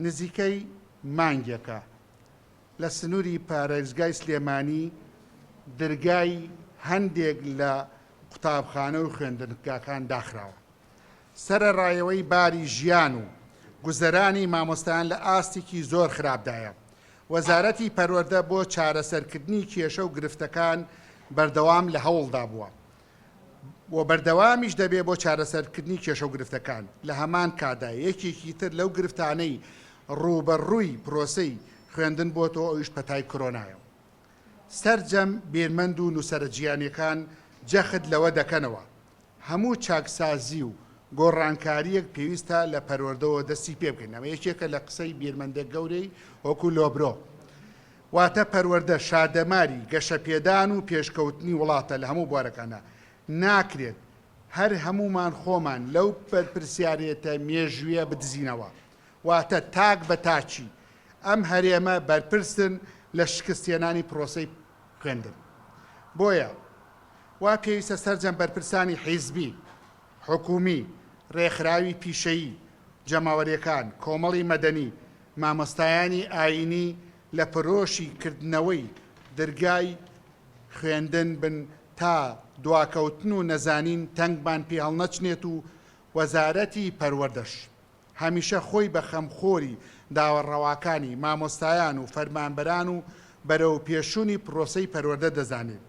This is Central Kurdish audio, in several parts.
نزیکەی مانگێکە لە سنووری پارێزگای سلێمانی دەرگای هەندێک لە قوتابخانە و خوێندنگاکان داخراوە. سەرەڕایەوەی باری ژیان و گوزەرانی مامۆستایان لە ئاستێکی زۆر خراپدایە. وەزارەتی پەروەردە بۆ چارەسەرکردنی کێشە و گرفتەکان بەردەوام لە هەوڵدا بووە و بەردەوامیش دەبێ بۆ چارەسەرکردنی کێشە و گرفتەکان. لە هەمان کادا یەکێکی تر لەو گرفتانەی ڕوبەڕووی پرۆسەی خوێندن بۆ تۆ ئەویش پەتای کۆرۆنایە. سەرجەم بێرمەند و نووسەرجیانیەکان جەخت لەوە دەکەنەوە هەموو چاکسازی و گۆڕانکاریەک پێویستە لە پەروەردەوە دەستی پێ بکەین. ئەمە یەکێکە لە قسەی بێرمەندێک گەورەی وەکو لۆبرۆ، واتە پەروەردە شادەماری گەشەپێدان و پێشکەوتنی وڵاتە لە هەموو بوارەکانە. ناکرێت هەر هەمومان خۆمان لەو بەرپرسیارێتە مێژویە بدزینەوە، واتە تاک بە تاچی ئەم هەرێمە بەرپرسن لە شکستێنانی پرۆسەی خوێندن. بۆیە وا پێویستە سەرجەم بەرپرسانی حیزبی، حکومی، ڕێکخراوی پیشەیی، جەماوەریەکان، کۆمەڵی مەدەنی، مامۆستایانی ئاینی لە پرۆشی کردنەوەی دەرگای خوێندن بن تا دواکەوتن و نەزانین تەنگمان پێ هەڵنەچنێت و وەزارەتی پەروەردەش هەمیشە خۆی بە خەمخۆری داوەڕەواکانی مامۆستایان و فەرمانبەران و بەرەو پێشوونی پرۆسەی پەروەردە دەزانێت.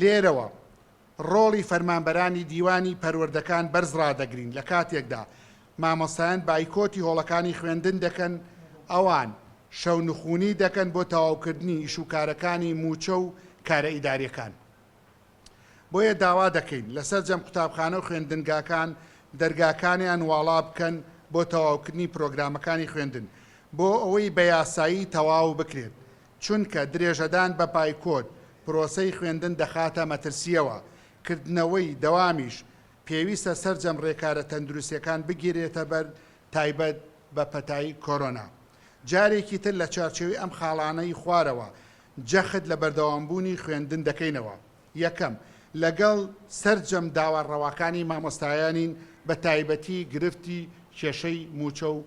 لێرەوە ڕۆڵی فەرمانبەرانی دیوانی پەروەردەکان بەرز ڕادەگرین. لە کاتێکدا مامۆستایان بایکۆتی هۆڵەکانی خوێندن دەکەن، ئەوان شەو نخوونی دەکەن بۆ تەواوکردنی ئیشوکارەکانی موچە و کارە ئیداریەکان. بۆیە داوا دەکەین لەسەر جەم قوتابخانە و خوێندنگاکان دەرگاکانیان واڵا بکەن بۆ تەواوکردنی پرۆگرامەکانی خوێندن بۆ ئەوەی بە یاسایی تەواو بکرێت، چونکە درێژەدان بە پایکۆت پرۆسەی خوێندن دەخاتە مەترسیەوە. کردنەوەی دەوامیش پێویستە سەرجەم ڕێکارە تەندروستیەکان بگیرێتە بەر تایبەت بە پەتایی کۆرۆنا. جارێکی تر لە چارچێوەی ئەم خاڵانەی خوارەوە جەخت لە بەردەوامبوونی خوێندن دەکەینەوە. یەکەم، لەگەڵ سەرجەم داوەڕەواکانی مامۆستایانین بە تایبەتی گرفتی کێشەی موچە و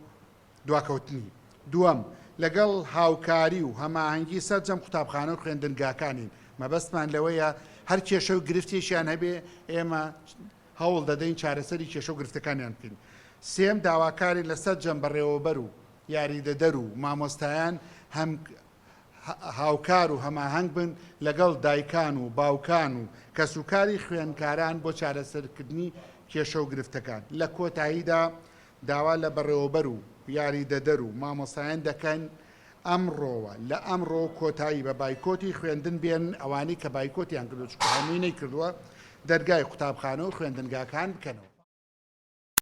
دواکەوتنی. دووەم، لەگەڵ هاوکاری و هەماهەنگی سەرجەم قوتابخانە و خوێندنگاکانین. مەبەستمان لەوەیە هەر کێشە و گرفتێکیان هەبێ ئێمە هەوڵ دەدەین چارەسەری کێشە و گرفتەکانیان بکەین. سێم، داواکاری لەسەر جەم بەڕێوەبەر و یاریدەدەر و مامۆستایان هەم هاوکار و هەماهەنگ بن لەگەڵ دایکان و باوکان و کەسوکاری خوێندکاران بۆ چارەسەرکردنی کێشە و گرفتەکان. لە کۆتاییدا داوا لە بەڕێوەبەر و یاریدەدەر و مامۆستایان دەکەن ئەمڕۆوە لە ئەمڕۆ کۆتایی بە بایکۆتی خوێندن بێن ئەوانەی کە بایکۆتیان کردو چکە هەمووی نەیکردووە دەرگای قوتابخانە و خوێندنگاکان بکەنەوە.